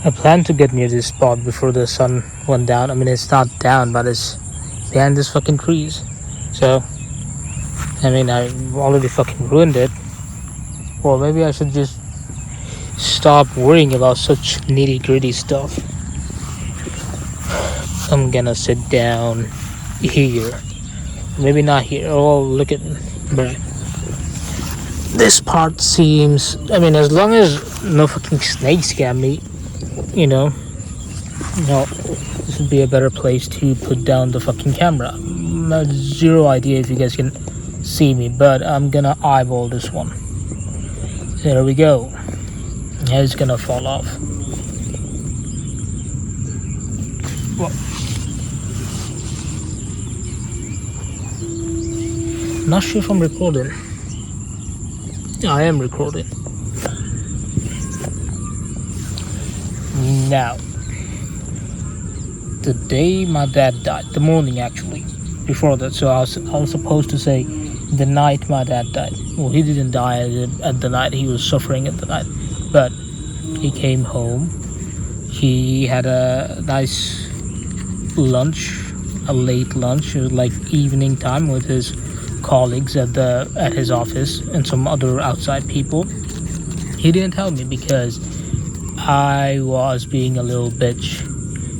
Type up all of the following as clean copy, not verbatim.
I plan to get near this spot before the sun went down. I mean, it's not down, but it's behind this fucking trees. So, I mean, I already fucking ruined it. Well, maybe I should just stop worrying about such nitty gritty stuff. I'm gonna sit down here. Maybe not here. Oh, look at. But this part seems. I mean, as long as no fucking snakes get me, you know, this would be a better place to put down the fucking camera. I have zero idea if you guys can see me, but I'm gonna eyeball this one. There we go. It's gonna fall off. Well, not sure if I'm recording. I am recording. Now, the day my dad died, the morning actually, before that. So I was supposed to say the night my dad died. Well, he didn't die at the night. He was suffering at the night, but he came home. He had a nice lunch, a late lunch. It was like evening time with his colleagues at his office and some other outside people. He didn't tell me because I was being a little bitch,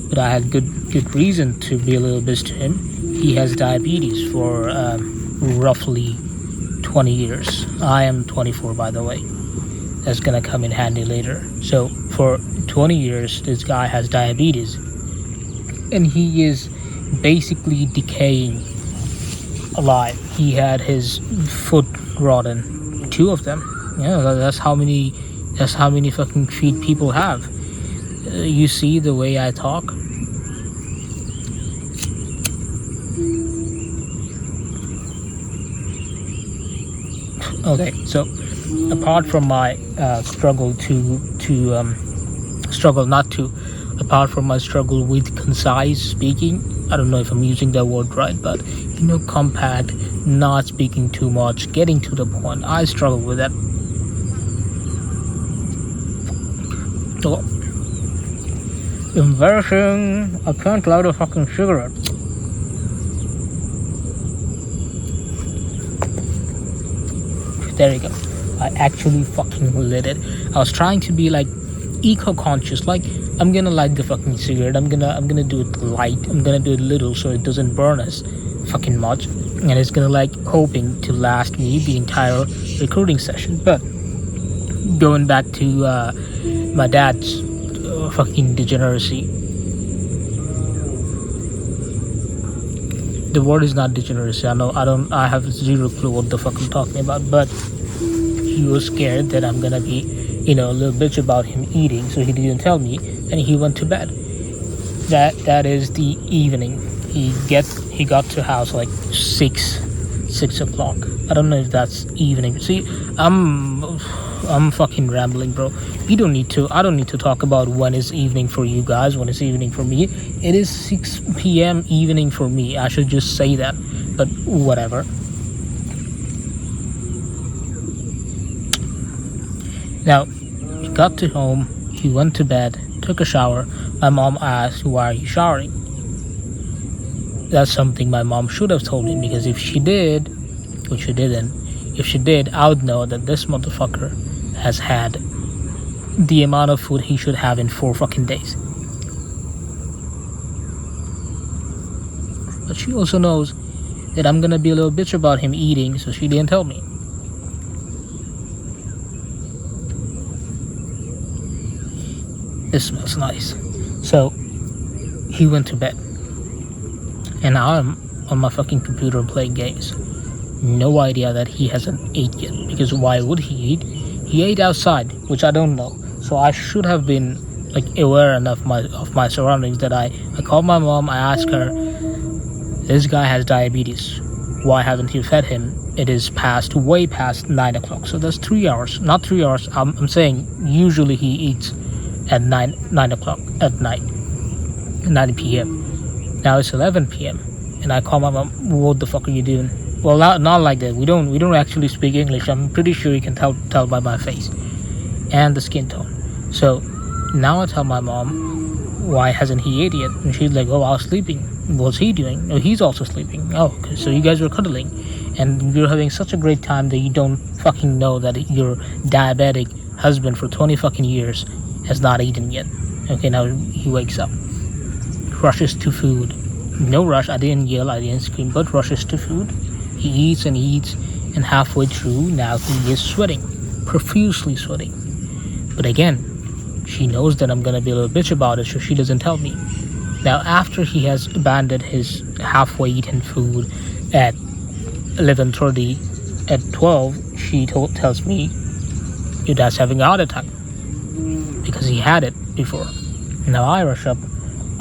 but I had good reason to be a little bitch to him. He has diabetes for roughly 20 years. I am 24, by the way. That's gonna come in handy later. So for 20 years, this guy has diabetes, and he is basically decaying alive. He had his foot rotten, 2 of them. Yeah, that's how many fucking feet people have. You see the way I talk? Okay, so apart from my apart from my struggle with concise speaking, I don't know if I'm using that word right, but compact, not speaking too much, getting to the point. I struggle with that. So, embarrassing. I can't light a fucking cigarette. There you go. I actually fucking lit it. I was trying to be like eco-conscious, like I'm gonna light the fucking cigarette. I'm gonna do it light. I'm gonna do it little so it doesn't burn us fucking much, and it's gonna like hoping to last me the entire recording session. But going back to my dad's fucking degeneracy. The word is not degeneracy. I have zero clue what the fuck I'm talking about, but he was scared that I'm gonna be, a little bitch about him eating, so he didn't tell me, and he went to bed. That is the evening. He got to house like 6 o'clock. I don't know if that's evening. See, I'm fucking rambling, bro. I don't need to talk about when is evening for you guys, when is evening for me. It is 6 p.m. evening for me. I should just say that, but whatever. Now, he got to home, he went to bed, took a shower. My mom asked, "Why are you showering?" That's something my mom should have told me, because if she did, which she didn't, if she did, I would know that this motherfucker has had the amount of food he should have in 4 fucking days. But she also knows that I'm gonna be a little bitch about him eating, so she didn't tell me. This smells nice. So he went to bed, and I'm on my fucking computer playing games. No idea that he hasn't ate yet, because why would he eat? He ate outside, which I don't know. So I should have been like aware enough of my surroundings that I called my mom. I asked her, "This guy has diabetes. Why haven't you fed him? It is way past 9 o'clock. So that's 3 hours. Not 3 hours. I'm saying usually he eats at 9 o'clock at night, 9 p.m. Now it's 11 p.m. and I call my mom. What the fuck are you doing? Well, not like that. We don't actually speak English. I'm pretty sure you can tell by my face and the skin tone. So Now I tell my mom, why hasn't he ate yet? And she's like, oh, I was sleeping. What's he doing? Oh, he's also sleeping. Oh, okay, so you guys were cuddling. And you're having such a great time that you don't fucking know that your diabetic husband for 20 fucking years has not eaten yet. Okay, now he wakes up, rushes to food. No rush, I didn't yell, I didn't scream, but rushes to food. He eats, and halfway through, now he is sweating, profusely sweating. But again, she knows that I'm gonna be a little bitch about it, so she doesn't tell me. Now, after he has abandoned his halfway eaten food at 11:30, at 12, she tells me, your dad's having a heart attack, because he had it before. Now I rush up,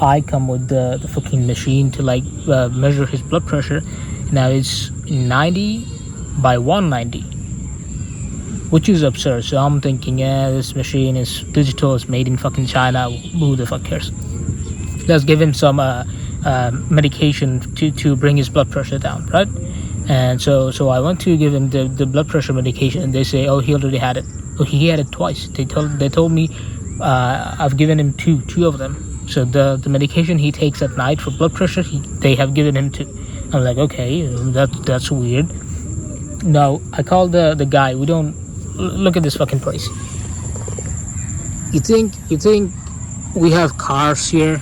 I come with the fucking machine to measure his blood pressure. Now it's 90 by 190, which is absurd. So I'm thinking, this machine is digital, it's made in fucking China, who the fuck cares? Let's give him some medication to bring his blood pressure down, right? And so I went to give him the blood pressure medication, and they say, oh, he already had it. Oh, he had it twice. They told me I've given him two of them. So the medication he takes at night for blood pressure, they have given him 2. I'm like, okay, that's weird. Now I called the guy. We don't look at this fucking place. You think we have cars here?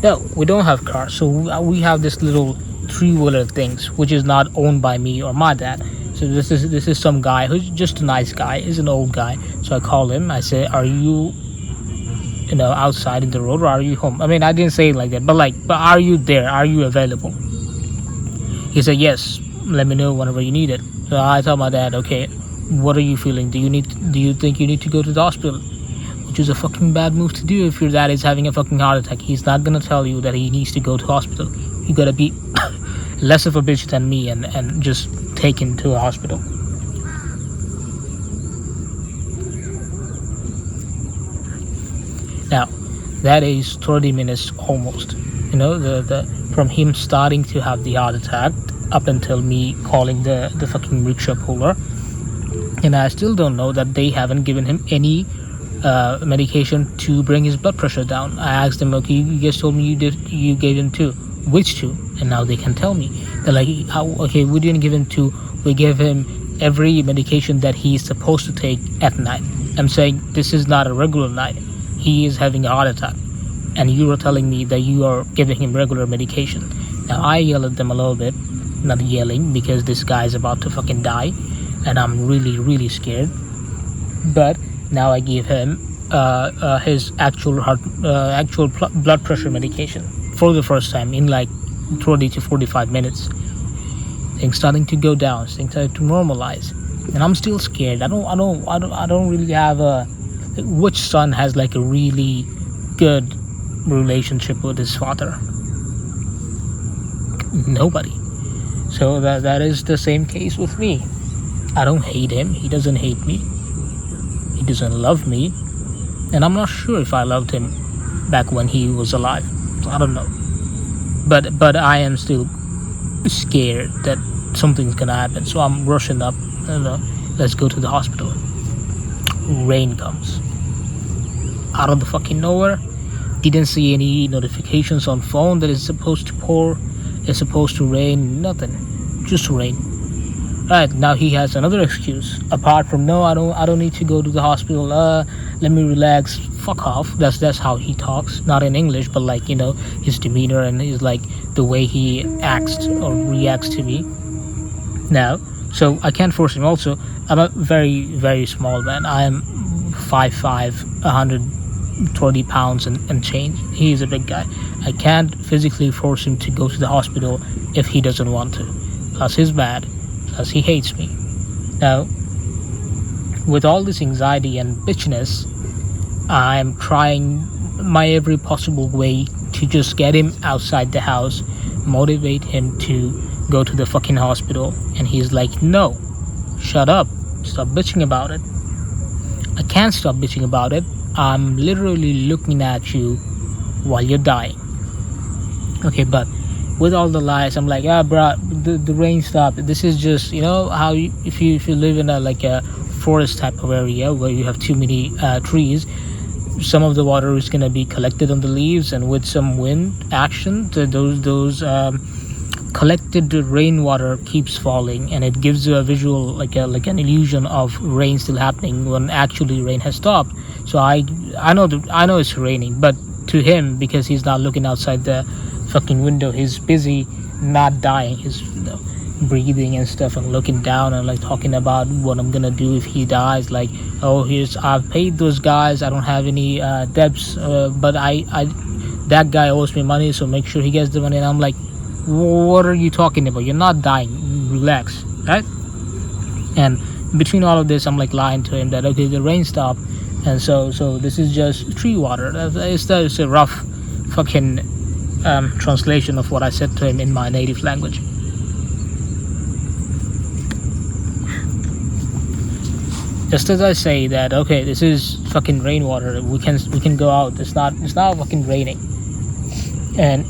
No, we don't have cars. So we have this little 3-wheeler things, which is not owned by me or my dad. So this is some guy who's just a nice guy. He's an old guy. So I call him. I say, are you outside in the road, or are you home? I mean, I didn't say it like that, but are you there? Are you available? He said, yes, let me know whenever you need it. So I tell my dad, okay, what are you feeling? Do you think you need to go to the hospital? Which is a fucking bad move to do if your dad is having a fucking heart attack. He's not gonna tell you that he needs to go to hospital. You gotta be less of a bitch than me and just take him to a hospital. Now, that is 30 minutes almost. The from him starting to have the heart attack up until me calling the fucking rickshaw puller. And I still don't know that they haven't given him any medication to bring his blood pressure down. I asked them, okay, you guys told me you gave him 2. Which 2? And now they can tell me. They're like, okay, we didn't give him 2. We gave him every medication that he's supposed to take at night. I'm saying this is not a regular night. He is having a heart attack, and you are telling me that you are giving him regular medication. Now I yell at them a little bit, not yelling because this guy is about to fucking die, and I'm really, really scared. But now I give him his actual blood pressure medication for the first time in 30 to 45 minutes. Things starting to go down, things starting to normalize, and I'm still scared. I don't really have which son has a really good relationship with his father? Nobody. So that is the same case with me. I don't hate him. He doesn't hate me. He doesn't love me. And I'm not sure if I loved him back when he was alive. I don't know. But I am still scared that something's gonna happen. So I'm rushing up. Let's go to the hospital. Rain comes out of the fucking nowhere. Didn't see any notifications on phone that it's supposed to pour, it's supposed to rain. Nothing, just rain. Right, now he has another excuse apart from, no, I don't need to go to the hospital, let me relax. Fuck off. That's how he talks, not in English, but his demeanor and his the way he acts or reacts to me. Now, so I can't force him. Also, I'm a very, very small man. I am 5'5", 120 pounds and change. He is a big guy. I can't physically force him to go to the hospital if he doesn't want to. Plus he's mad. Plus he hates me. Now, with all this anxiety and bitchiness, I'm trying my every possible way to just get him outside the house, motivate him to go to the fucking hospital, and he's like, no, shut up, stop bitching about it. I can't stop bitching about it. I'm literally looking at you while you're dying. Okay, but with all the lies, I'm like, bro, the rain stopped. This is just, how if you live in a forest type of area where you have too many trees, some of the water is going to be collected on the leaves, and with some wind action, those collected rainwater keeps falling, and it gives you a visual, like an illusion of rain still happening when actually rain has stopped. So I know it's raining, but to him, because he's not looking outside the fucking window, he's busy not dying. He's breathing and stuff and looking down and like talking about what I'm gonna do if he dies. Like, oh, I've paid those guys, I don't have any debts, but I that guy owes me money, so make sure he gets the money. And I'm like, what are you talking about? You're not dying, relax, right? And between all of this, I'm like lying to him that okay, the rain stopped, and so this is just tree water. It's a rough fucking translation of what I said to him in my native language. Just as I say that, okay, this is fucking rainwater, we can go out, it's not fucking raining, and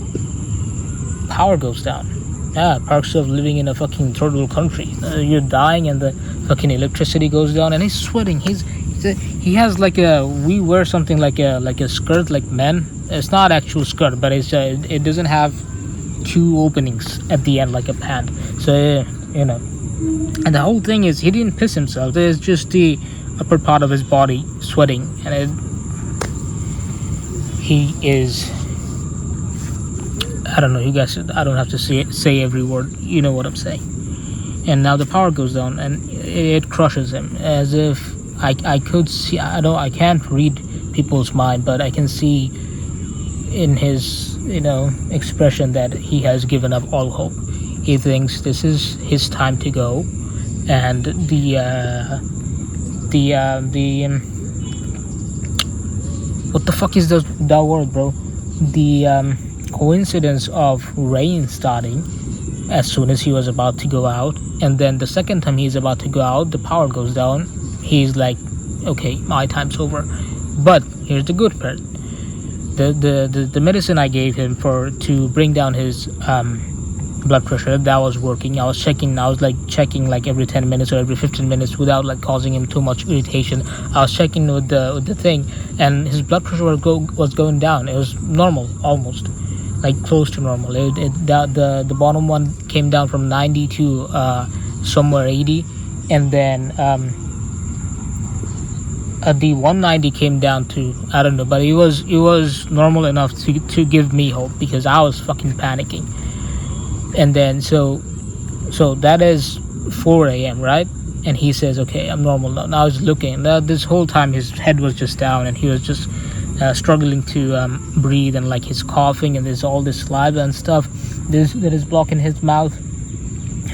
power goes down. Yeah, perks of living in a fucking third world country. You're dying and the fucking electricity goes down, and he's sweating. He has like we wear something like a skirt, like men. It's not actual skirt, but it doesn't have two openings at the end like a pant. So and the whole thing is he didn't piss himself. There's just the upper part of his body sweating, and he is. I don't know, you guys. I don't have to say every word. You know what I'm saying. And now the power goes down, and it crushes him, as if I could see. I can't read people's mind, but I can see in his expression that he has given up all hope. He thinks this is his time to go, and what the fuck is that word, bro? The coincidence of rain starting as soon as he was about to go out, and then the second time he's about to go out, the power goes down. He's like, okay, my time's over. But here's the good part: the medicine I gave him to bring down his blood pressure, that was working. I was checking like every 10 minutes or every 15 minutes without like causing him too much irritation. I was checking with the thing, and his blood pressure was going down. It was normal, almost like close to normal. The bottom one came down from 90 to somewhere 80, and then the 190 came down to, I don't know, but it was normal enough to give me hope, because I was fucking panicking. And then so that is 4 a.m., right? And he says, okay, I'm normal now. Now I was looking. This whole time his head was just down, and he was just struggling to breathe, and like he's coughing, and there's all this saliva and stuff that is blocking his mouth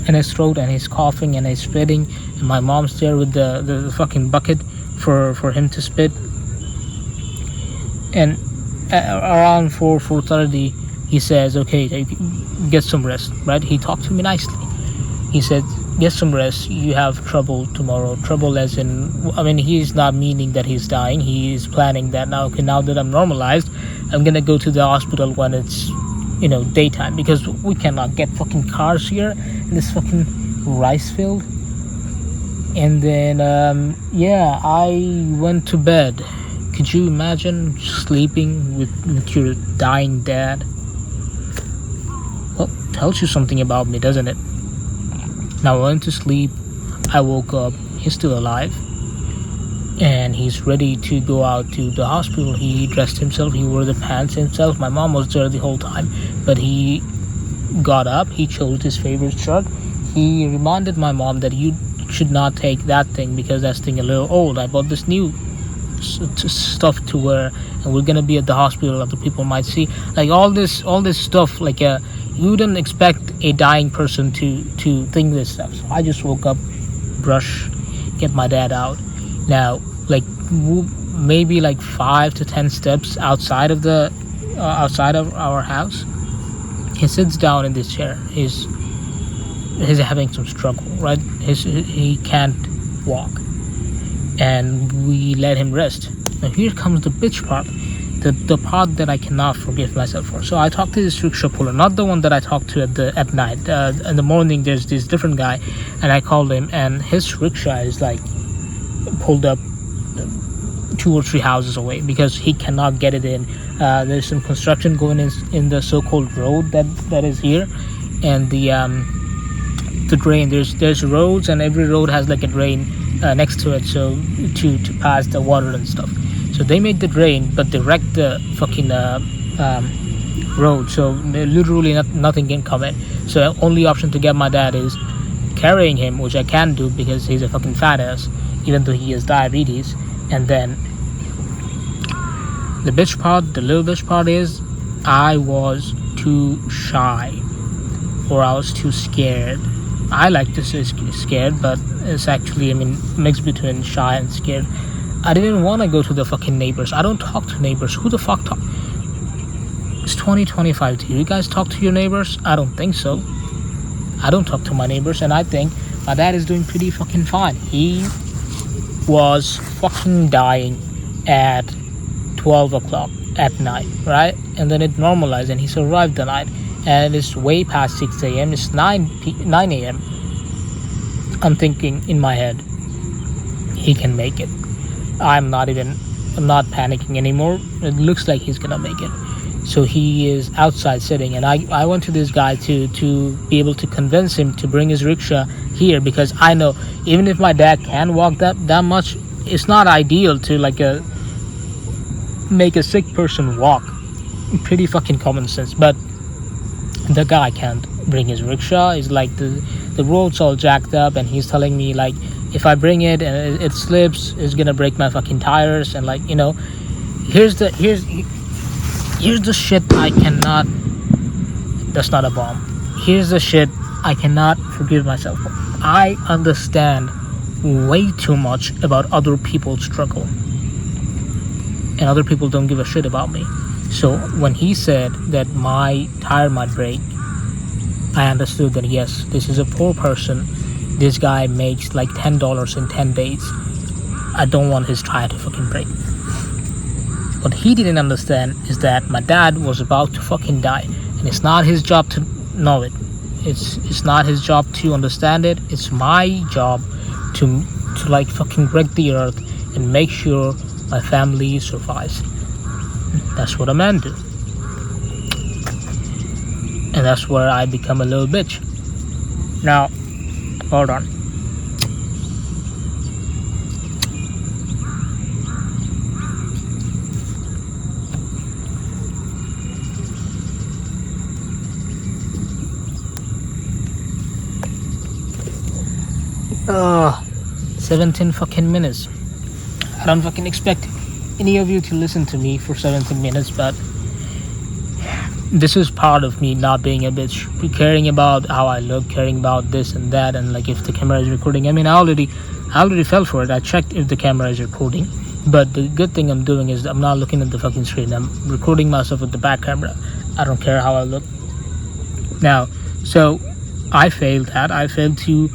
and his throat, and he's coughing and he's spitting. And my mom's there with the fucking bucket for him to spit. And around 4:30, he says, okay, get some rest, right? He talked to me nicely. He said, get some rest, you have trouble tomorrow. Trouble as in, I mean, he's not meaning that he's dying. He is planning that now, okay, now that I'm normalized, I'm gonna go to the hospital when it's daytime, because we cannot get fucking cars here in this fucking rice field. And then I went to bed. Could you imagine sleeping with your dying dad? Well, tells you something about me, doesn't it? Now I went to sleep, I woke up, he's still alive, and he's ready to go out to the hospital. He dressed himself, he wore the pants himself. My mom was there the whole time, but he got up, he chose his favorite shirt. He reminded my mom that you should not take that thing, because that thing a little old. I bought this new stuff to wear, and we're gonna be at the hospital, other people might see, like all this stuff, like you wouldn't expect a dying person to think this stuff. So I just woke up, brush, get my dad out. Now, like maybe like 5 to 10 steps outside of our house, he sits down in this chair. He's having some struggle, right? He can't walk, and we let him rest. Now here comes the bitch part, the part that I cannot forgive myself for. So I talked to this rickshaw puller, not the one that I talked to at night. In the morning, there's this different guy, and I called him, and his rickshaw is like pulled up 2 or 3 houses away because he cannot get it in. There's some construction going in the so-called road that is here, and the drain. There's roads, and every road has like a drain next to it, so to pass the water and stuff. So they made the drain, but they wrecked the fucking road, so literally nothing can come in. So the only option to get my dad is carrying him, which I can do because he's a fucking fat ass, even though he has diabetes. And then the little bitch part is I was too shy, or I was too scared. I like to say scared, but it's actually, mixed between shy and scared. I didn't want to go to the fucking neighbors. I don't talk to neighbors. Who the fuck talk? It's 2025. Do you guys talk to your neighbors? I don't think so. I don't talk to my neighbors, and I think my dad is doing pretty fucking fine. He was fucking dying at 12 o'clock at night, right? And then it normalized, and he survived the night. And it's way past 6 a.m. It's 9 a.m. I'm thinking in my head, he can make it. I'm not panicking anymore. It looks like he's gonna make it. So he is outside sitting, and I went to this guy to be able to convince him to bring his rickshaw here, because I know even if my dad can walk that much, it's not ideal to make a sick person walk. Pretty fucking common sense. But the guy can't bring his rickshaw. It's like the road's all jacked up, and he's telling me like, if I bring it and it slips, it's gonna break my fucking tires. And like, here's the shit I cannot. That's not a bomb. Here's the shit I cannot forgive myself for. I understand way too much about other people's struggle, and other people don't give a shit about me. So when he said that my tire might break, I understood that yes, this is a poor person. This guy makes like $10 in 10 days. I don't want his tire to fucking break. What he didn't understand is that my dad was about to fucking die, and it's not his job to know it. It's not his job to understand it. It's my job to like fucking break the earth and make sure my family survives. That's what a man do. And that's where I become a little bitch. Now, hold on. Oh, 17 fucking minutes. I don't fucking expect any of you to listen to me for 17 minutes, but this is part of me not being a bitch, caring about how I look, caring about this and that, and like if the camera is recording. I already fell for it. I checked if the camera is recording, but the good thing I'm doing is I'm not looking at the fucking screen. I'm recording myself with the back camera. I don't care how I look. Now, so I failed to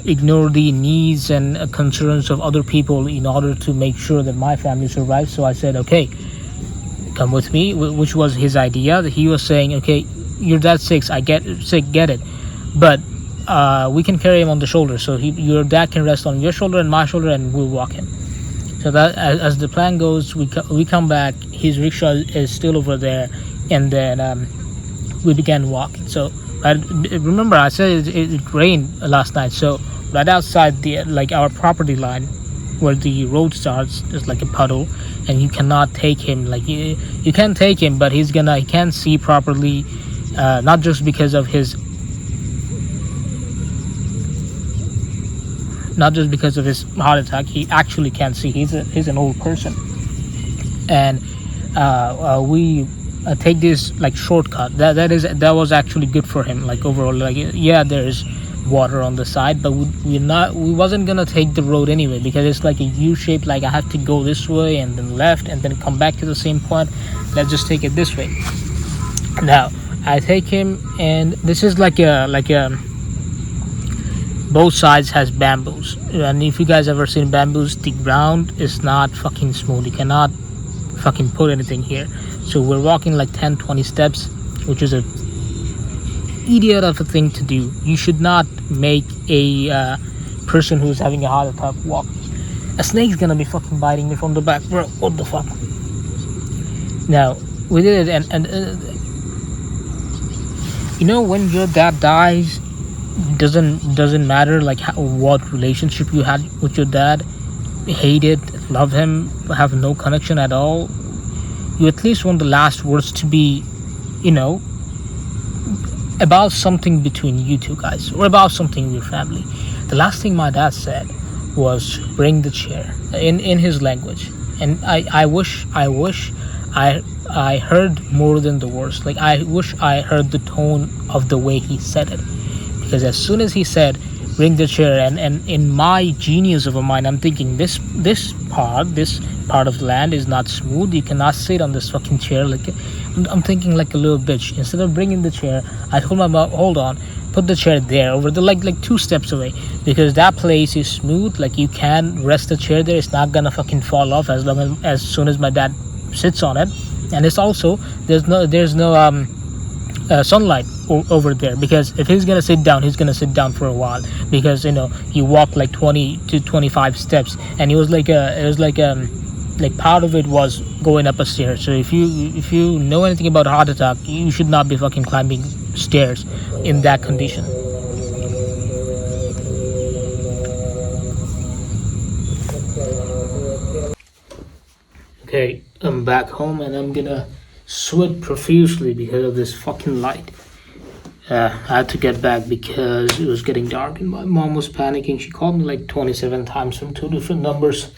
ignore the needs and concerns of other people in order to make sure that my family survives. So I said, okay, come with me, which was his idea. He was saying, okay, your dad's sick, get it, but we can carry him on the shoulder, so your dad can rest on your shoulder and my shoulder, and we'll walk him. So that as the plan goes, we come back, his rickshaw is still over there, and then we began walking. So remember I said it rained last night, so right outside our property line where the road starts, there's like a puddle, and you cannot take him. Like you can take him, but he can't see properly, not just because of his heart attack. He actually can't see. He's an old person, and we take this like shortcut. That was actually good for him. Like overall, like yeah, there's water on the side, but we wasn't gonna take the road anyway, because it's like a U shape. Like I have to go this way and then left and then come back to the same point. Let's just take it this way. Now I take him, and this is like a both sides has bamboos, and if you guys ever seen bamboos, the ground is not fucking smooth. You cannot fucking put anything here. So we're walking like 10-20 steps, which is a idiot of a thing to do. You should not make a person who's having a heart attack walk. A snake's gonna be fucking biting me from the back, bro. What the fuck? Now we did it, and you know, when your dad dies, doesn't matter like what relationship you had with your dad, hate it, love him, have no connection at all. You at least want the last words to be, you know, about something between you two guys or about something in your family. The last thing my dad said was bring the chair in his language, and I wish I heard more than the words. Like I wish I heard the tone of the way he said it, because as soon as he said bring the chair, and in my genius of a mind I'm thinking this part of the land is not smooth, you cannot sit on this fucking chair. Like I'm thinking like a little bitch. Instead of bringing the chair, I told my mom, hold on, put the chair there over the like 2 steps away, because that place is smooth, like you can rest the chair there, it's not gonna fucking fall off as soon as my dad sits on it. And it's also there's no sunlight over there, because if he's gonna sit down, he's gonna sit down for a while, because you know you walk like 20 to 25 steps, and it was like part of it was going up a stair. So if you know anything about a heart attack, you should not be fucking climbing stairs in that condition. Okay, I'm back home and I'm gonna sweat profusely because of this fucking light. I had to get back because it was getting dark and my mom was panicking. She called me like 27 times from 2 different numbers,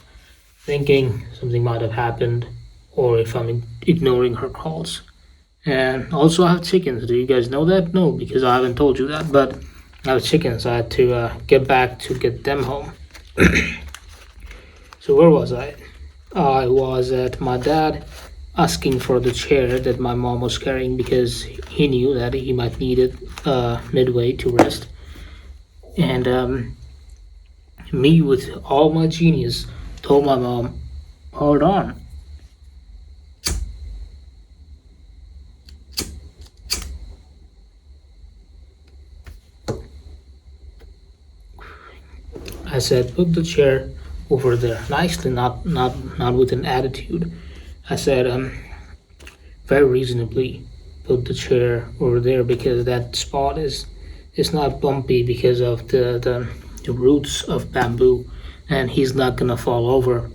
thinking something might have happened or if I'm ignoring her calls. And also, I have chickens. Do you guys know that? No, because I haven't told you that. But I have chickens. I had to get back to get them home. So where was I? I was at my dad asking for the chair that my mom was carrying because he knew that he might need it midway to rest. And me, with all my genius, told my mom, hold on. I said, put the chair over there nicely, not with an attitude. I said, very reasonably, put the chair over there because that spot is not bumpy because of the roots of bamboo, and he's not gonna fall over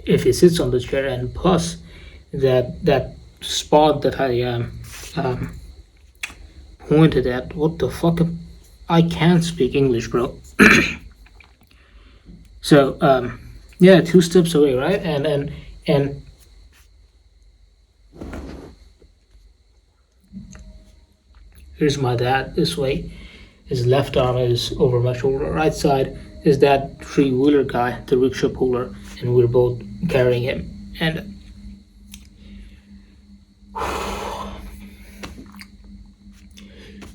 if he sits on the chair. And plus, that spot that I pointed at. What the fuck? I can't speak English, bro. So yeah, 2 steps away, right? And here's my dad this way. His left arm is over my shoulder. Right side is that three-wheeler guy, the rickshaw puller, and we're both carrying him. And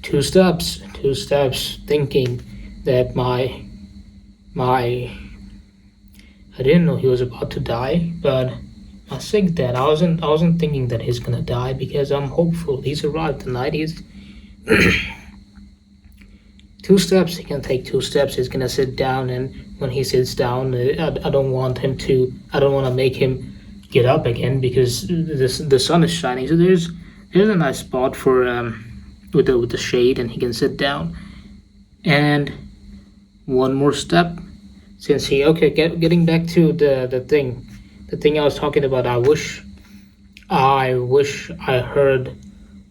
2 steps, thinking that my I didn't know he was about to die, but my sick dad, I wasn't thinking that he's gonna die because I'm hopeful. He's arrived tonight. He's 2 steps. He can take 2 steps. He's gonna sit down, and when he sits down, I don't want him to. I don't want to make him get up again because the sun is shining. So there's a nice spot for with the shade, and he can sit down. And one more step. Since he getting back to the thing I was talking about. I wish I heard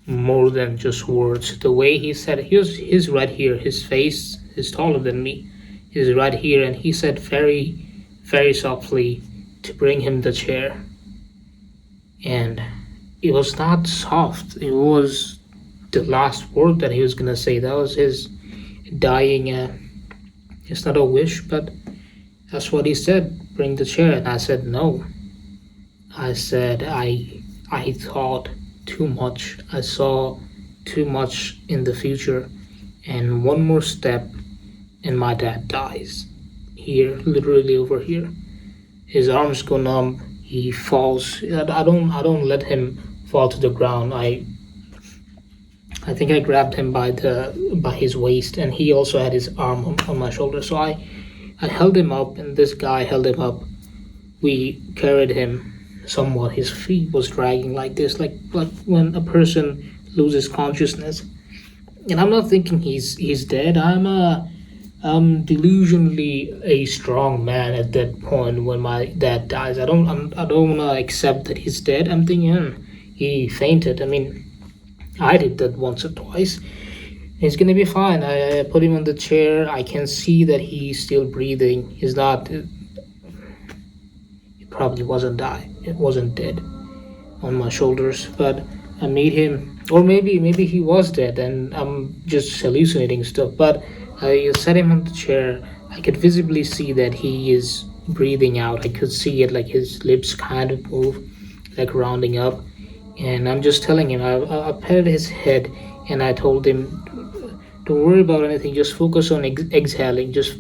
more than just words. The way he said, he's right here. His face is taller than me. He's right here, and he said very, very softly to bring him the chair. And it was not soft. It was the last word that he was gonna say. That was his dying. It's not a wish, but that's what he said. Bring the chair, and I said no. I said I thought too much. I saw too much in the future, and one more step, and my dad dies. Here, literally over here. His arms go numb. He falls. I don't let him fall to the ground. I think I grabbed him by his waist, and he also had his arm on my shoulder. So I I held him up, and this guy held him up. We carried him somewhat. His feet was dragging like this, like when a person loses consciousness. And I'm not thinking he's dead. I'm delusionally a strong man at that point when my dad dies. I don't wanna accept that he's dead. I'm thinking he fainted. I mean, I did that once or twice. He's gonna be fine. I put him on the chair. I can see that he's still breathing. He's not. He probably wasn't die. It wasn't dead on my shoulders. But I made him, or maybe he was dead, and I'm just hallucinating stuff. But I set him on the chair. I could visibly see that he is breathing out. I could see it, like his lips kind of move, like rounding up. And I'm just telling him. I patted his head, and I told him, "Don't worry about anything. Just focus on exhaling. Just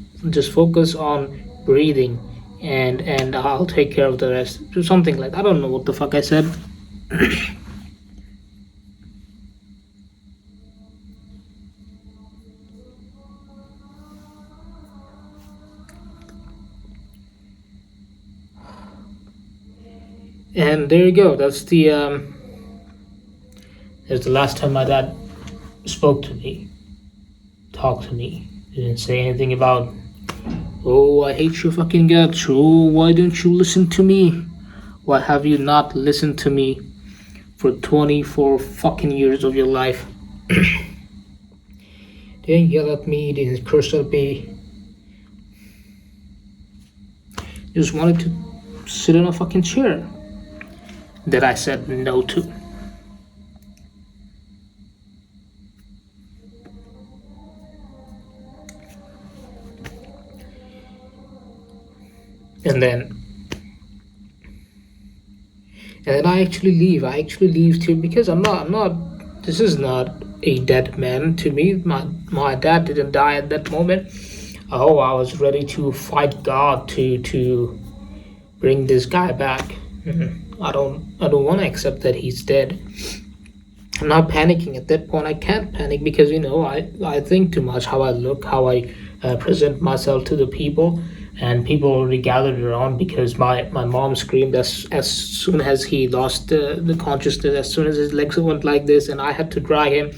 focus on breathing, and I'll take care of the rest." Something like that. I don't know what the fuck I said. And there you go. That's the last time my dad spoke to me, talked to me. Didn't say anything about, "Oh, I hate your fucking guts. Oh, why don't you listen to me? Why have you not listened to me for 24 fucking years of your life?" Didn't yell at me, didn't curse at me. Just wanted to sit in a fucking chair that I said no to. And then I actually leave. I actually leave too because I'm not. This is not a dead man to me. My dad didn't die at that moment. Oh, I was ready to fight God to bring this guy back. I don't want to accept that he's dead. I'm not panicking at that point. I can't panic because I think too much how I look, how I present myself to the people, and people already gathered around because my mom screamed as soon as he lost the consciousness, as soon as his legs went like this, and I had to drag him.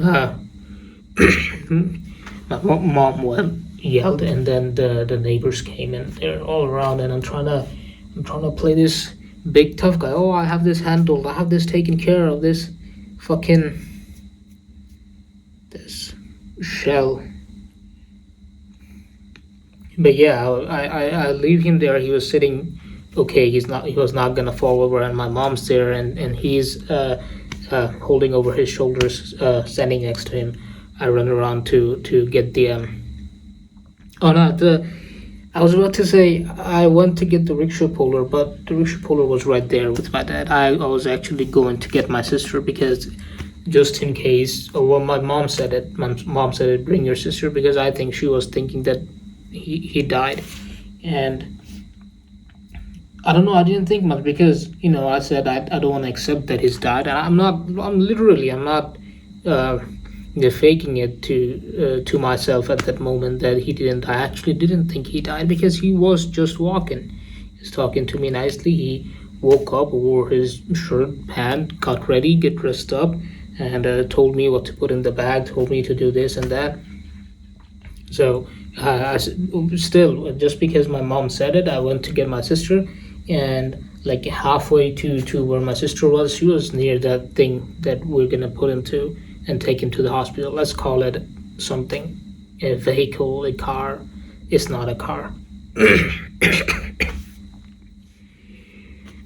Uh, my mom went yelled, and then the neighbors came, and they're all around, and I'm trying to play this big tough guy. Oh, I have this handled. I have this taken care of. This fucking shell. But yeah, I leave him there. He was sitting. Okay, he was not gonna fall over, and my mom's there, and he's holding over his shoulders, standing next to him. I run around to get the Oh no, I was about to say I went to get the rickshaw puller, but the rickshaw puller was right there with my dad. I was actually going to get my sister because just in case. Oh, well, my mom said it. My mom said it. Bring your sister because I think she was thinking that he died, and I don't know. I didn't think much because I said I don't want to accept that he's died, and I'm not. I'm not. Uh, faking it to myself at that moment that he didn't. I actually didn't think he died because he was just walking. He's talking to me nicely. He woke up, wore his shirt, pant, got ready, get dressed up, and told me what to put in the bag. Told me to do this and that. So still, just because my mom said it, I went to get my sister, and like halfway to where my sister was, she was near that thing that we're gonna put into and take him to the hospital. Let's call it something, a vehicle, a car. It's not a car.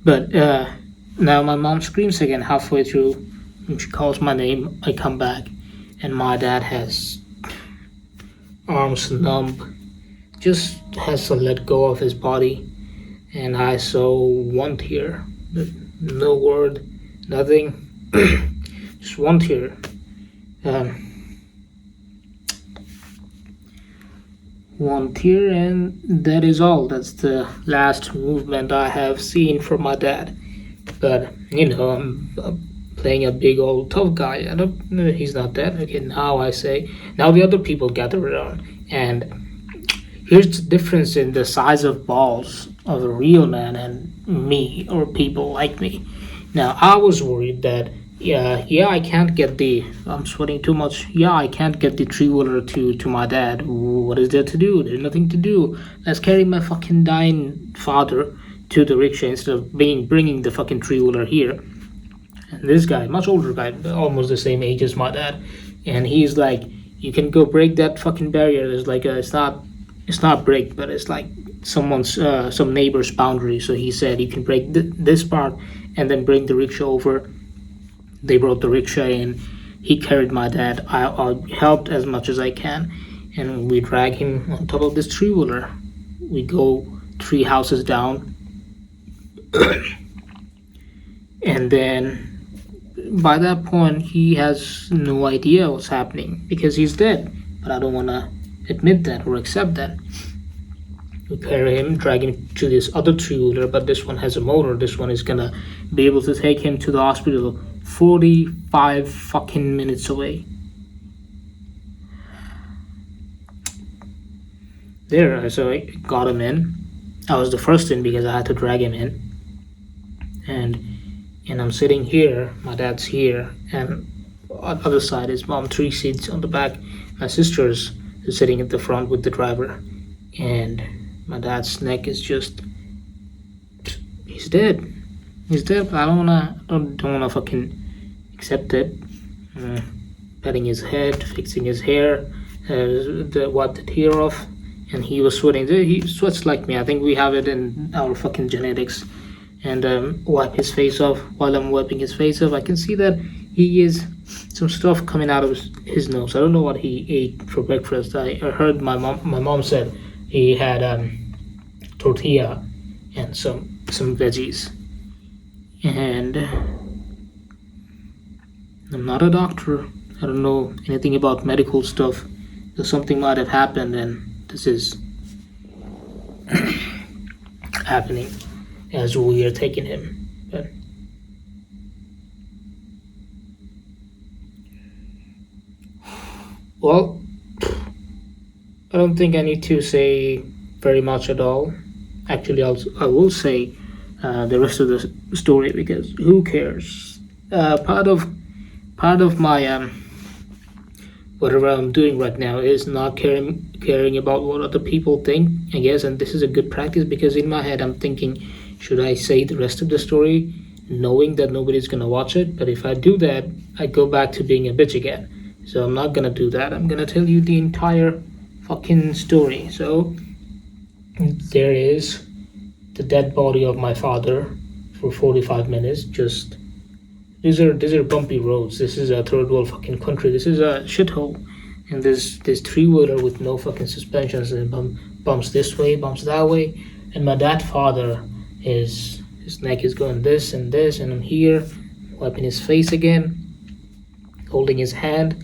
But now my mom screams again halfway through. And she calls my name. I come back, and my dad has arms numb, just has to let go of his body, and I saw one tear, no word, nothing, just one tear. One tear, and that is all. That's the last movement I have seen from my dad. But I'm playing a big old tough guy. I don't. He's not dead. Okay, now I say. Now the other people gather around, and Here's the difference in the size of balls of a real man and me or people like me. Now, I was worried that, yeah, I can't get the. I'm sweating too much. Yeah, I can't get the three wheeler to my dad. What is there to do? There's nothing to do. Let's carry my fucking dying father to the rickshaw instead of bringing the fucking three wheeler here. And this guy, much older guy, almost the same age as my dad, and he's like, "You can go break that fucking barrier." There's like it's not break, but it's like some neighbor's boundary. So he said you can break this part and then bring the rickshaw over. They brought the rickshaw in. He carried my dad. I helped as much as I can, and we drag him on top of this three wheeler. We go three houses down, and then by that point he has no idea what's happening because he's dead. But I don't want to admit that or accept that. We carry him, drag him to this other three-wheeler, but this one has a motor. This one is gonna be able to take him to the hospital 45 fucking minutes away. There, so I got him in. I was the first in because I had to drag him in. And I'm sitting here, my dad's here, and on the other side is mom, three seats on the back. My sister's is sitting at the front with the driver, and my dad's neck is just, he's dead. He's dead, but I don't wanna fucking accept it. Petting his head, fixing his hair, wipe the tear off, and he was sweating. He sweats like me. I think we have it in our fucking genetics. And wipe his face off. While I'm wiping his face off, I can see that he is some stuff coming out of his nose. I don't know what he ate for breakfast. I heard my mom said he had tortilla and some veggies. And I'm not a doctor. I don't know anything about medical stuff. So something might have happened, and this is happening as we are taking him. But well, I don't think I need to say very much at all. Actually, I will say the rest of the story because who cares? Part of my whatever I'm doing right now is not caring about what other people think, I guess, and this is a good practice because in my head I'm thinking, should I say the rest of the story knowing that nobody's gonna watch it? But if I do that, I go back to being a bitch again. So I'm not gonna do that. I'm gonna tell you the entire fucking story. So there is the dead body of my father for 45 minutes. Just these are bumpy roads. This is a third world fucking country. This is a shithole. And there's three wheeler with no fucking suspensions and bumps this way, bumps that way. And my dad father his neck is going this, and I'm here wiping his face again, holding his hand,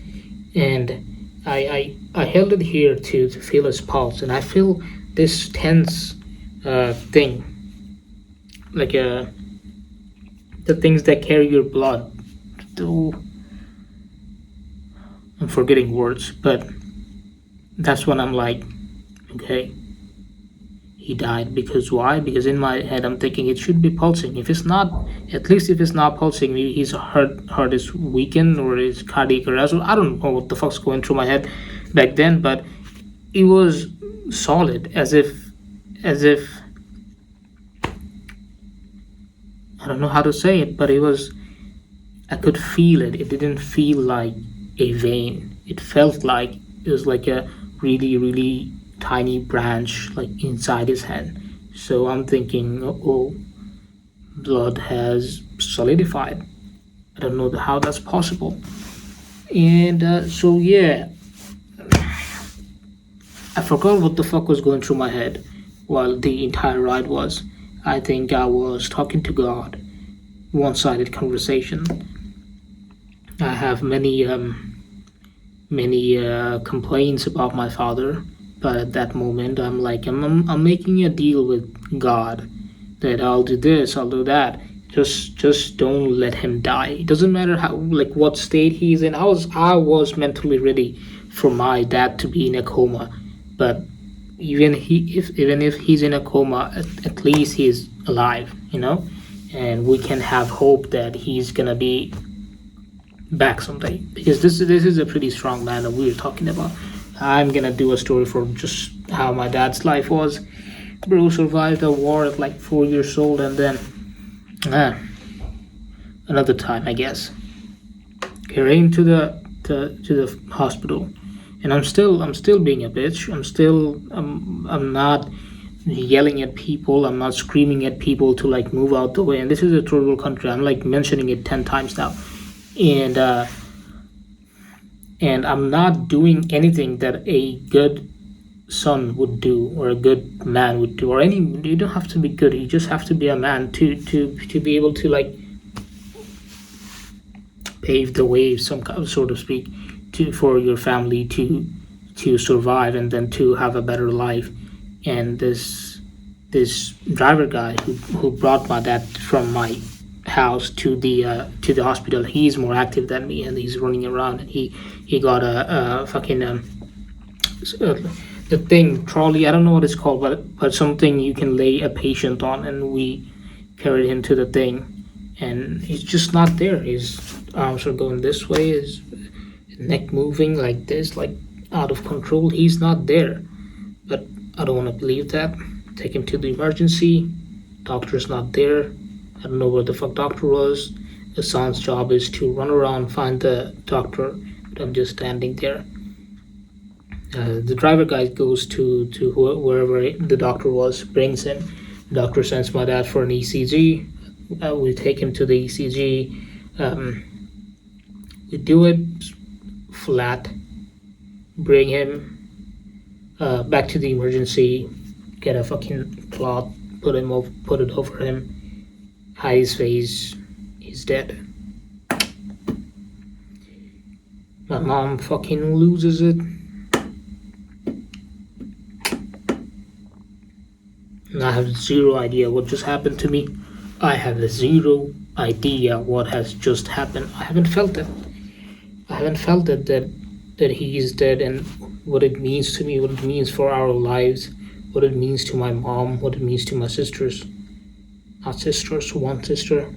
and I held it here to feel his pulse, and I feel this tense thing, like the things that carry your blood. I'm forgetting words, but that's when I'm like, okay, he died. Because why? Because in my head I'm thinking it should be pulsing. If it's not, at least if it's not pulsing, maybe his heart is weakened or his cardiac arrest. I don't know what the fuck's going through my head back then, but it was solid, as if I don't know how to say it, but I could feel it. It didn't feel like a vein. It felt like it was like a really, really tiny branch, like inside his hand. So I'm thinking, oh, blood has solidified. I don't know how that's possible. And so yeah, I forgot what the fuck was going through my head while the entire ride was. I think I was talking to God, one-sided conversation. I have many complaints about my father, but at that moment I'm like, I'm making a deal with God that I'll do this, I'll do that. Just don't let him die. It doesn't matter how, like, what state he's in. I was mentally ready for my dad to be in a coma, but even if he's in a coma, at least he's alive, and we can have hope that he's gonna be back someday, because this is a pretty strong man that we're talking about. I'm gonna do a story for just how my dad's life was. Bro survived a war at like 4 years old, and then uh, another time, I guess, came to the hospital, and I'm still being a bitch. I'm not yelling at people. I'm not screaming at people to like move out the way. And this is a third world country. I'm like mentioning it 10 times now, and I'm not doing anything that a good son would do, or a good man would do, or any. You don't have to be good. You just have to be a man to be able to like pave the way, some kind, so to speak, to for your family to survive and then to have a better life. And this driver guy who brought my dad from my house to the hospital, he's more active than me, and he's running around, and he got a fucking uh, the thing trolley. I don't know what it's called, but something you can lay a patient on, and we carried him to the thing, and he's just not there. His arms are going this way, his neck moving like this, like out of control. He's not there, but I don't want to believe that. Take him to the emergency. Doctor's not there. I don't know where the fuck doctor was. The son's job is to run around, find the doctor, but I'm just standing there. The driver guy goes to wherever the doctor was, brings him. The doctor sends my dad for an ECG. We take him to the ECG. We do it flat. Bring him back to the emergency. Get a fucking cloth. Put it over him. Hide his face. He's dead. My mom fucking loses it. And I have zero idea what just happened to me. I have zero idea what has just happened. I haven't felt it. I haven't felt it that he is dead, and what it means to me, what it means for our lives, what it means to my mom, what it means to my sisters. Not sisters, one sister.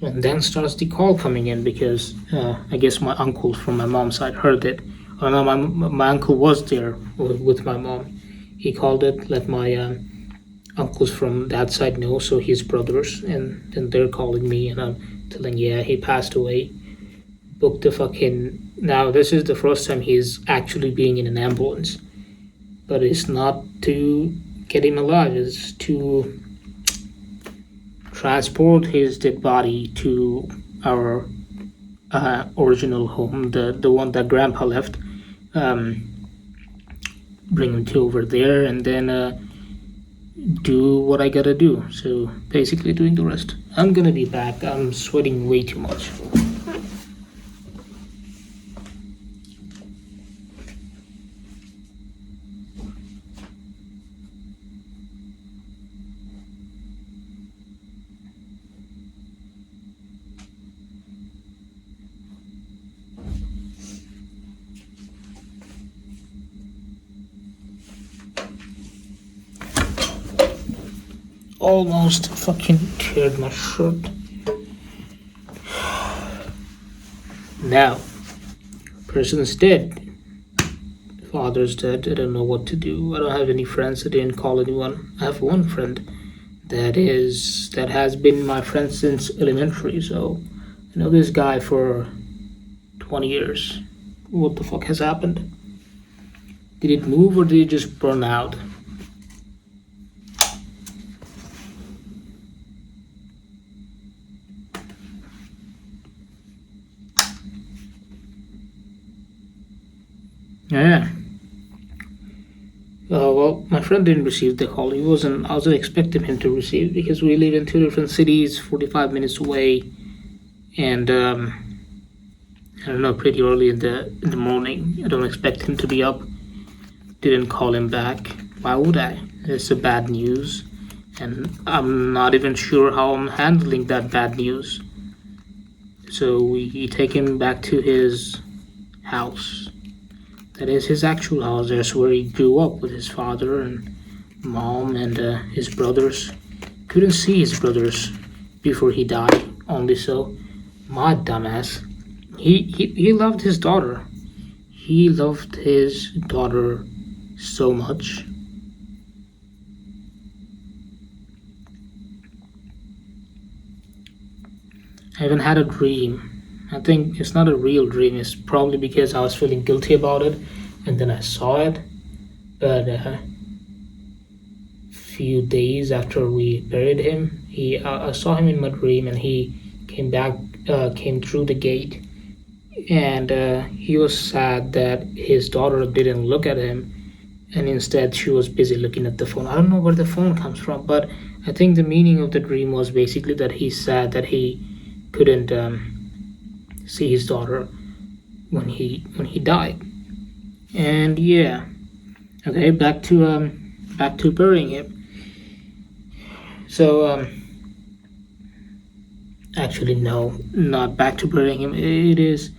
And then starts the call coming in, because I guess my uncle from my mom's side heard it. Oh no, my uncle was there with my mom. He called it, let my uncles from that side know, so his brothers, and then they're calling me, and I'm telling, yeah, he passed away. Booked the fucking. Now this is the first time he's actually being in an ambulance, but it's not to get him alive. It's to transport his dead body to our original home, the one that Grandpa left. Bring him to over there, and then do what I gotta do. So basically, doing the rest. I'm gonna be back. I'm sweating way too much. Almost fucking teared my shirt. Now, person's dead. Father's dead. I don't know what to do. I don't have any friends. I didn't call anyone. I have one friend that has been my friend since elementary. So I know this guy for 20 years. What the fuck has happened? Did it move, or did it just burn out? Yeah. Well, my friend didn't receive the call. He wasn't. I wasn't expecting him to receive, because we live in two different cities, 45 minutes away, and I don't know, pretty early in the morning. I don't expect him to be up. Didn't call him back. Why would I? It's a bad news, and I'm not even sure how I'm handling that bad news. So we take him back to his house. That is his actual house. That's where he grew up with his father and mom and his brothers. Couldn't see his brothers before he died. Only so, my dumbass. He loved his daughter. He loved his daughter so much. I even had a dream. I think it's not a real dream. It's probably because I was feeling guilty about it, and then I saw it. But few days after we buried him, I saw him in my dream, and he came back, came through the gate, and he was sad that his daughter didn't look at him, and instead she was busy looking at the phone. I don't know where the phone comes from, but I think the meaning of the dream was basically that he's sad that he couldn't see his daughter when he died. And yeah, okay, back to burying him. So actually no, not back to burying him. It is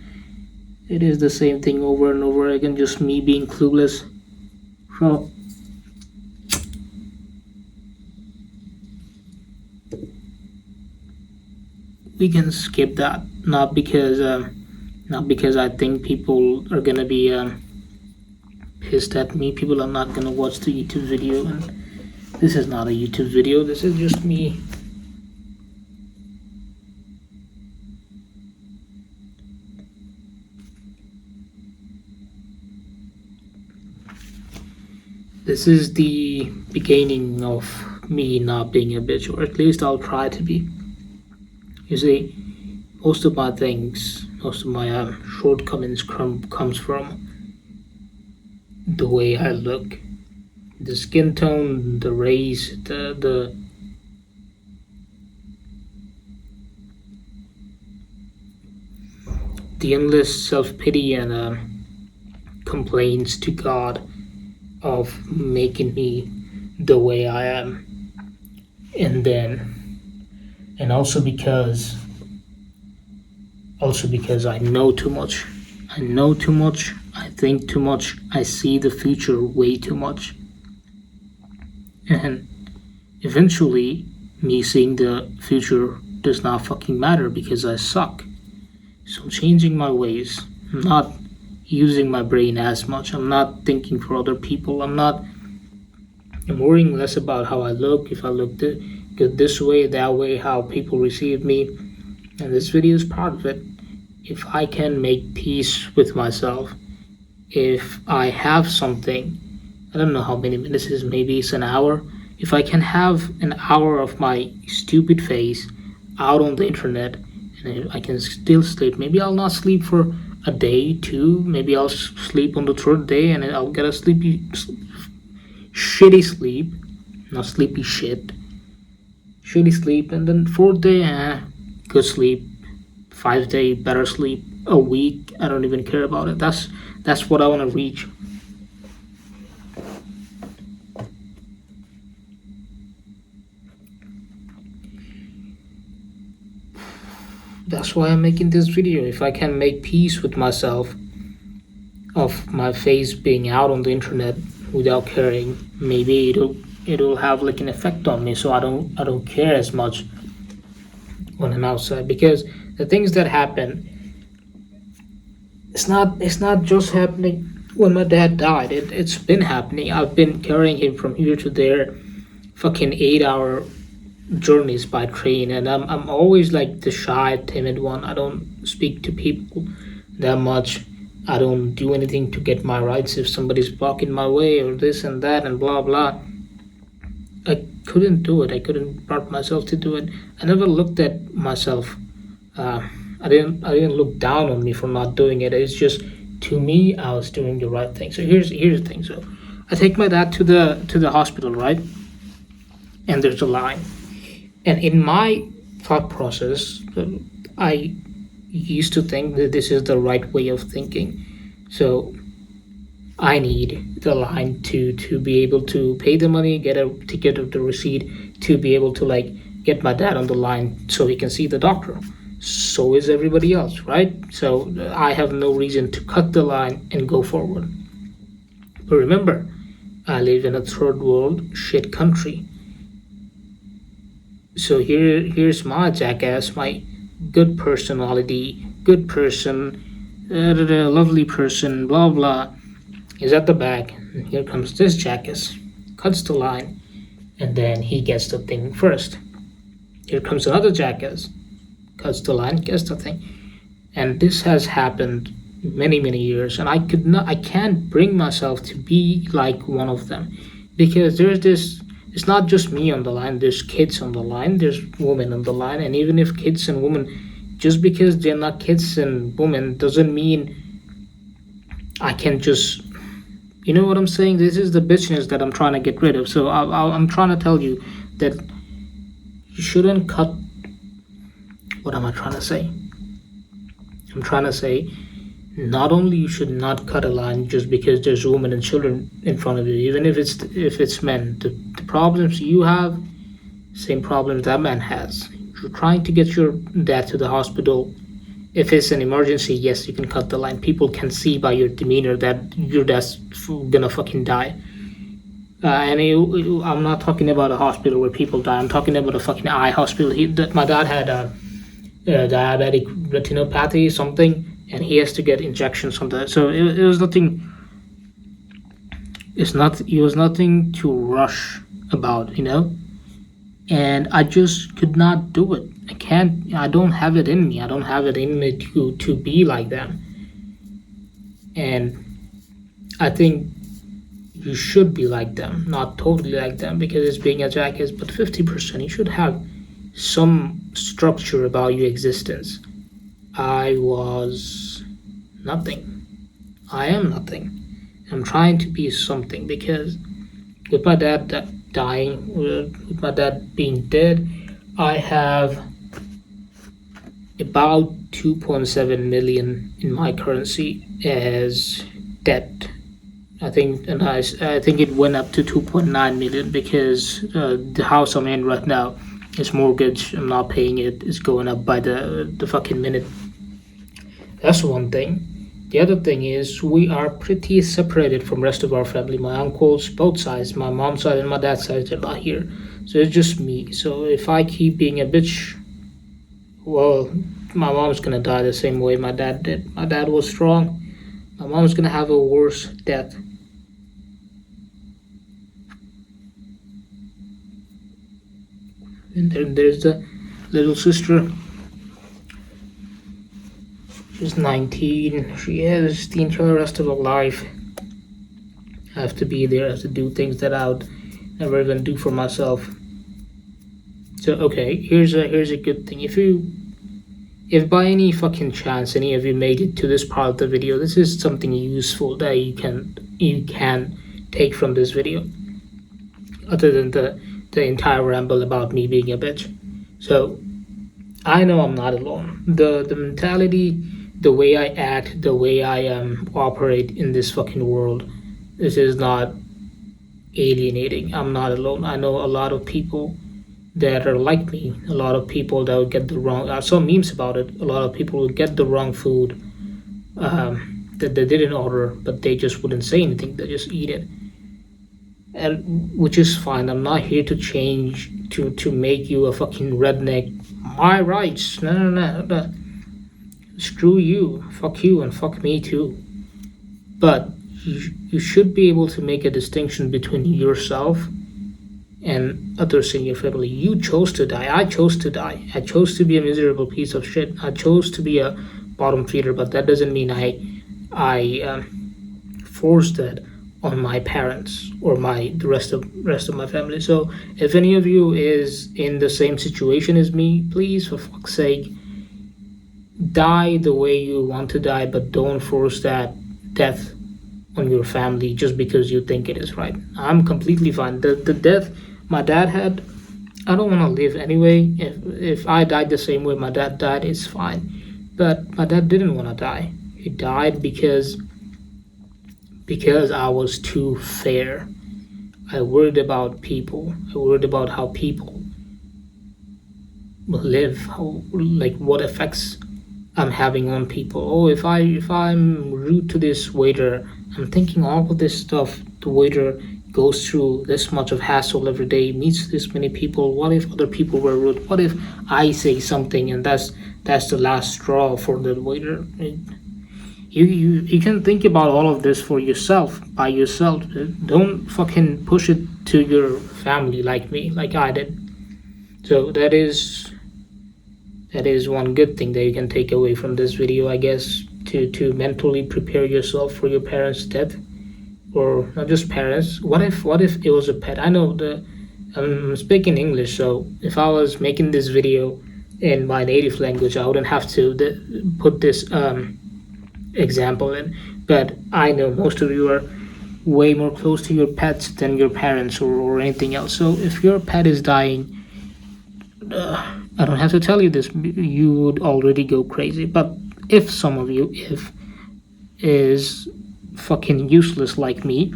the same thing over and over again, just me being clueless. So we can skip that. Not because I think people are gonna be pissed at me. People are not gonna watch the YouTube video, and this is not a YouTube video. This is just me. This is the beginning of me not being a bitch, or at least I'll try to be. You see, most of my shortcomings comes from the way I look, the skin tone, the race, the endless self pity and complaints to God of making me the way I am, and also because I know too much. I know too much. I think too much. I see the future way too much. And eventually, me seeing the future does not fucking matter because I suck. So I'm changing my ways. I'm not using my brain as much. I'm not thinking for other people. I'm worrying less about how I look, if I look good this way, that way, how people receive me. And this video is part of it. If I can make peace with myself, if I have something, I don't know how many minutes it is, maybe it's an hour. If I can have an hour of my stupid face out on the internet and I can still sleep, maybe I'll not sleep for a day, two, maybe I'll sleep on the third day and I'll get a shitty sleep, not sleepy shit, shitty sleep, and then fourth day, good sleep, 5 day better sleep, a week, I don't even care about it. That's what I want to reach. That's why I'm making this video. If I can make peace with myself of my face being out on the internet without caring, maybe it'll have like an effect on me, so I don't care as much when I'm outside. Because the things that happen, it's not just happening when my dad died. It's been happening. I've been carrying him from here to there, fucking 8 hour journeys by train, and I'm always like the shy, timid one. I don't speak to people that much. I don't do anything to get my rights if somebody's blocking my way or this and that and blah blah. I couldn't do it. I couldn't brought myself to do it. I never looked at myself. I didn't look down on me for not doing it. It's just, to me, I was doing the right thing. So here's the thing. So I take my dad to the hospital, right? And there's a line. And in my thought process, I used to think that this is the right way of thinking. So I need the line to be able to pay the money, get a ticket of the receipt, to be able to like get my dad on the line so he can see the doctor. so is everybody else, right? So I have no reason to cut the line and go forward. But remember, I live in a third world shit country. So here's my jackass, my good personality, good person, lovely person, blah blah, is at the back. And here comes this jackass, cuts the line, and then he gets the thing first. Here comes another jackass, cuts the line, gets the thing. And this has happened many years, and I can't bring myself to be like one of them, because there's this. It's not just me on the line. There's kids on the line. There's women on the line, and even if kids and women, just because they're not kids and women, doesn't mean I can just. You know what I'm saying? This is the bitchiness that I'm trying to get rid of. So I'm trying to tell you that you shouldn't cut. What am I trying to say? I'm trying to say, not only you should not cut a line just because there's women and children in front of you, even if it's men. The problems you have, same problems that man has. You're trying to get your dad to the hospital. If it's an emergency, yes, you can cut the line. People can see by your demeanor that your dad's gonna fucking die. I'm not talking about a hospital where people die. I'm talking about a fucking eye hospital. My dad had a diabetic retinopathy, something, and he has to get injections from that. So it was nothing. It was nothing to rush about, And I just could not do it. I can't. I don't have it in me. I don't have it in me to be like them. And I think you should be like them, not totally like them, because it's being a jackass. But 50%, you should have some structure about your existence. I was nothing. I am nothing. I'm trying to be something, because with my dad dying, with my dad being dead, I have about 2.7 million in my currency as debt. I think, and I think it went up to 2.9 million, because the house I'm in right now is mortgage. I'm not paying it. It's going up by the fucking minute. That's one thing. The other thing is, we are pretty separated from rest of our family. My uncles, both sides, my mom's side and my dad's side, they're not here. So it's just me. So if I keep being a bitch, well, my mom's gonna die the same way my dad did. My dad was strong. My mom's gonna have a worse death. And then there's the little sister. She's 19. She has the entire rest of her life. I have to be there. I have to do things that I would never even do for myself. So okay, here's a good thing. If by any fucking chance any of you made it to this part of the video, this is something useful that you can take from this video, other than the entire ramble about me being a bitch. So I know I'm not alone. The mentality, the way I act, the way I operate in this fucking world, this is not alienating. I'm not alone. I know a lot of people that are like me. A lot of people that would get the wrong. I saw memes about it. A lot of people would get the wrong food that they didn't order, but they just wouldn't say anything. They just eat it, and which is fine. I'm not here to change to make you a fucking redneck. My rights. No. Screw you. Fuck you and fuck me too. But you should be able to make a distinction between yourself and others in your family. You chose to die. I chose to die. I chose to be a miserable piece of shit. I chose to be a bottom feeder, but that doesn't mean I forced that on my parents or the rest of my family. So if any of you is in the same situation as me, please, for fuck's sake, die the way you want to die, but don't force that death on your family just because you think it is right. I'm completely fine. The death my dad had, I don't want to live anyway. If I died the same way my dad died, it's fine. But my dad didn't want to die. He died because I was too fair. I worried about people. I worried about how people live, how, like what effects I'm having on people. Oh, if I'm rude to this waiter, I'm thinking all of this stuff. The waiter goes through this much of hassle every day, meets this many people. What if other people were rude? What if I say something and that's the last straw for the waiter? You can think about all of this for yourself, by yourself. Don't fucking push it to your family like me, like I did. So that is one good thing that you can take away from this video, I guess, to mentally prepare yourself for your parents' death, or not just parents. What if it was a pet? I know I'm speaking English, so if I was making this video in my native language, I wouldn't have to put this example in. But I know most of you are way more close to your pets than your parents or anything else. So if your pet is dying, I don't have to tell you this, you would already go crazy. But if some of you, if is fucking useless like me,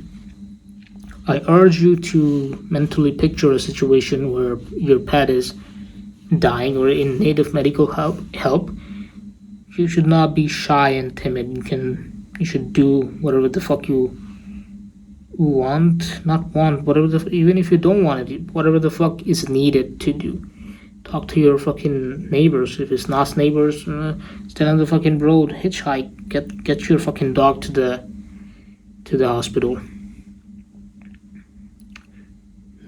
I urge you to mentally picture a situation where your pet is dying or in need of medical help. You should not be shy and timid. You should do whatever the fuck you want, not want, whatever even if you don't want it, whatever the fuck is needed to do. Talk to your fucking neighbors. If it's not neighbors, stand on the fucking road, hitchhike, get your fucking dog to the hospital.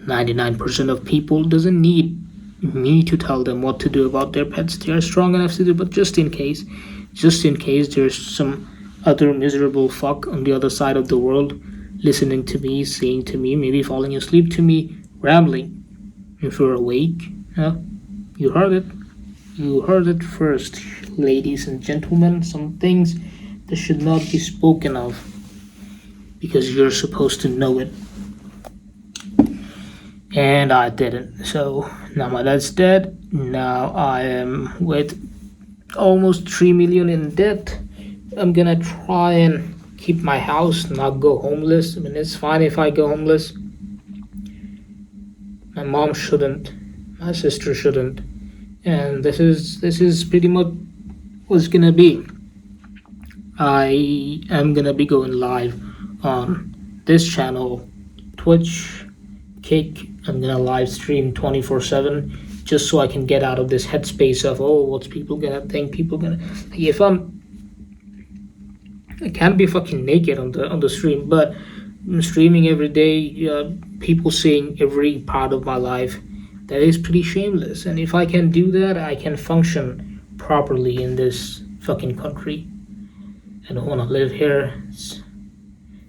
99% of people doesn't need me to tell them what to do about their pets. They are strong enough to do, but just in case there's some other miserable fuck on the other side of the world listening to me, saying to me, maybe falling asleep to me, rambling. If you're awake, you heard it. You heard it first, ladies and gentlemen. Some things that should not be spoken of because you're supposed to know it. And I didn't. So now my dad's dead. Now I am with almost 3 million in debt. I'm gonna try and keep my house, not go homeless. I mean, it's fine if I go homeless. My mom shouldn't. My sister shouldn't. And this is pretty much what's gonna be. I am gonna be going live on this channel, Twitch, Kick. I'm gonna live stream 24/7 just so I can get out of this headspace of, oh, what's people gonna think? People gonna, if I can't be fucking naked on the stream, but I'm streaming every day. People seeing every part of my life. That is pretty shameless. And if I can do that, I can function properly in this fucking country. I don't want to live here.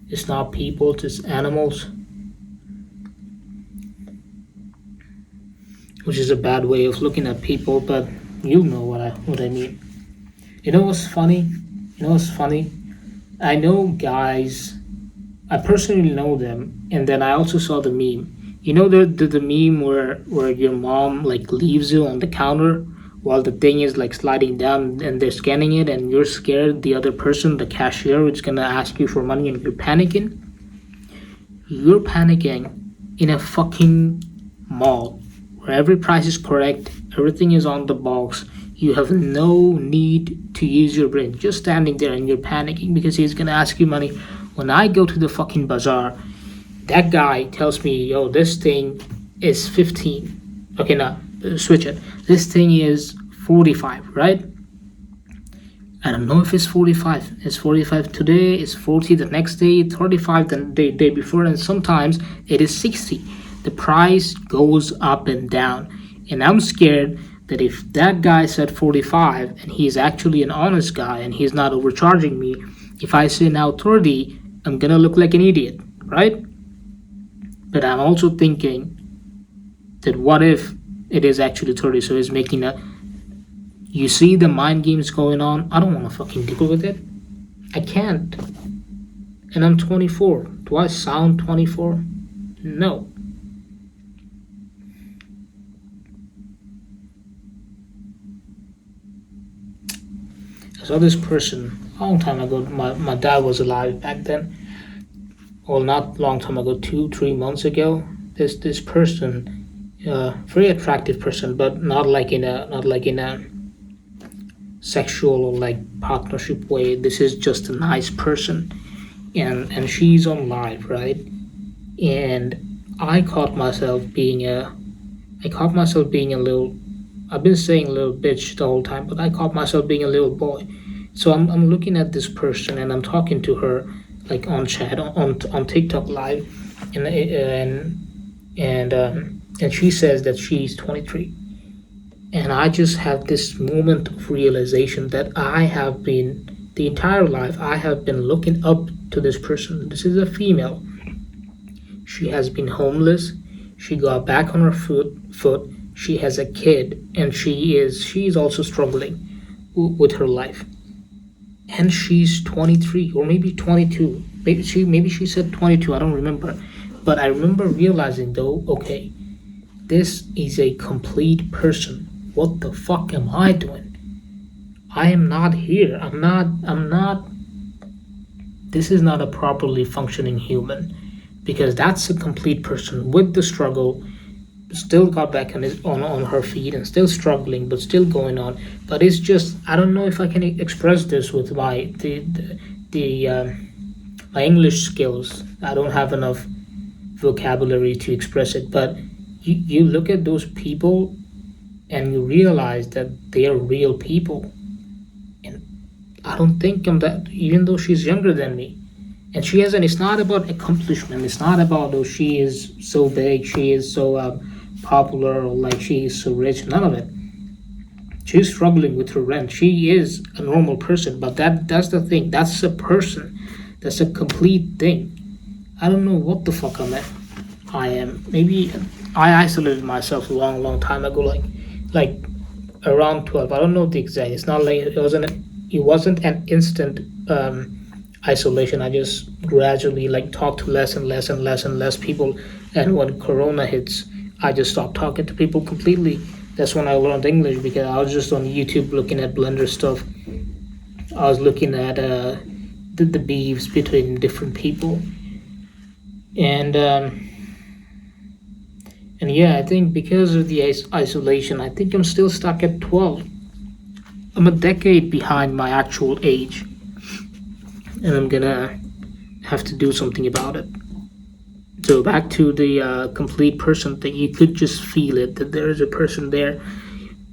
It's not people, it's animals. Which is a bad way of looking at people, but you know what I mean. You know what's funny? I know guys, I personally know them, and then I also saw the meme. You know the meme where your mom like leaves you on the counter while the thing is like sliding down and they're scanning it and you're scared the other person, the cashier, is gonna ask you for money and you're panicking? You're panicking in a fucking mall where every price is correct, everything is on the box. You have no need to use your brain. Just standing there and you're panicking because he's gonna ask you money. When I go to the fucking bazaar, that guy tells me, yo, this thing is 15. Okay, now switch it. This thing is 45, right? I don't know if it's 45. It's 45 today, it's 40 the next day, 35 the day before, and sometimes it is 60. The price goes up and down. And I'm scared that if that guy said 45 and he's actually an honest guy and he's not overcharging me, if I say now 30, I'm gonna look like an idiot, right? But I'm also thinking that what if it is actually 30, so he's making a... You see the mind games going on? I don't want to fucking deal with it. I can't. And I'm 24. Do I sound 24? No. I saw this person a long time ago. My dad was alive back then. Well, not long time ago, 2-3 months ago. This person very attractive person, but not like in a sexual or like partnership way. This is just a nice person, and she's on live, right? And I caught myself being a I caught myself being a little. I've been saying little bitch the whole time, but I caught myself being a little boy. So I'm looking at this person and I'm talking to her like on chat on TikTok live, and she says that she's 23, and I just have this moment of realization that I have been the entire life I have been looking up to this person. This is a female. She has been homeless. She got back on her foot. She has a kid, and she's also struggling with her life. And she's 23 or maybe 22. Maybe she said 22. I don't remember, but I remember realizing though. Okay, this is a complete person. What the fuck am I doing? I am not here. I'm not. This is not a properly functioning human, because that's a complete person with the struggle, still got back on her feet and still struggling but still going on. But it's just I don't know if I can express this with my English skills. I don't have enough vocabulary to express it, but you look at those people and you realize that they are real people. And I don't think I'm that, even though she's younger than me. And she hasn't, it's not about accomplishment. It's not about, oh, she is so big, she is so popular, or like she is so rich. None of it. She's struggling with her rent. She is a normal person, but that's the thing. That's a person. That's a complete thing. I don't know what the fuck I am. Maybe I isolated myself a long, long time ago, like around 12. I don't know the exact. It's not like it wasn't an instant isolation. I just gradually like talked to less and less and less and less people. And when Corona hits, I just stopped talking to people completely. That's when I learned English, because I was just on YouTube looking at Blender stuff. I was looking at the beefs between different people, and yeah, I think because of the isolation, I think I'm still stuck at 12. I'm a decade behind my actual age, and I'm gonna have to do something about it. So back to the complete person thing, you could just feel it that there is a person there,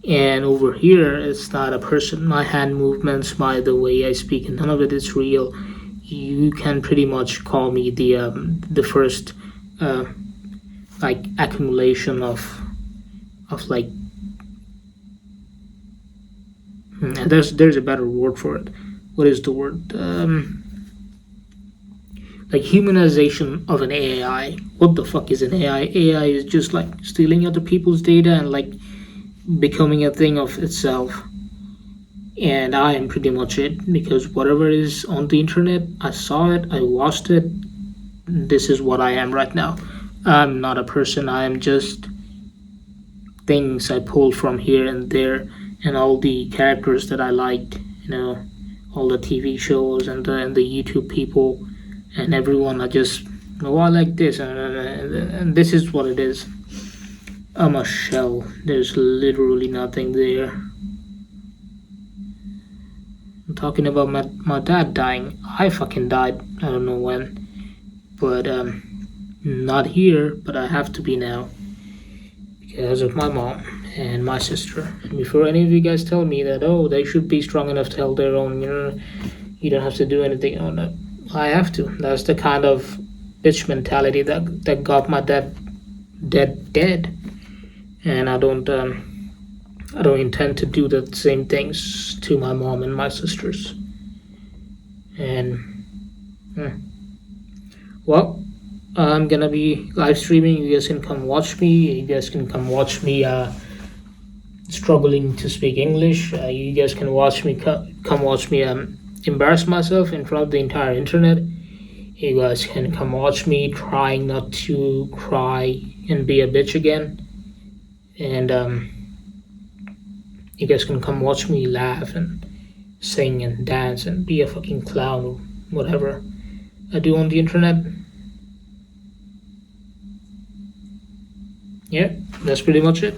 and over here it's not a person. My hand movements, my the way I speak, and none of it is real. You can pretty much call me the first uh, like accumulation of like there's a better word for it. What is the word? Like humanization of an AI. What the fuck is an AI? AI is just like stealing other people's data and like becoming a thing of itself. And I am pretty much it, because whatever is on the internet, I saw it, I watched it. This is what I am right now. I'm not a person. I am just things I pulled from here and there, and all the characters that I liked. All the TV shows and the YouTube people and everyone. I just, oh, I like this, and this is what it is. I'm a shell. There's literally nothing there. I'm talking about my dad dying. I fucking died. I don't know when, but not here. But I have to be now because of my mom and my sister. And before any of you guys tell me that, oh, they should be strong enough to hold their own, you don't have to do anything. Oh no, I have to. That's the kind of bitch mentality that got my dad dead, and I don't intend to do the same things to my mom and my sisters. And well, I'm gonna be live streaming. You guys can come watch me. You guys can come watch me struggling to speak English. You guys can watch me come watch me embarrass myself in front of the entire internet. You guys can come watch me trying not to cry and be a bitch again. And you guys can come watch me laugh and sing and dance and be a fucking clown or whatever I do on the internet. Yeah, that's pretty much it.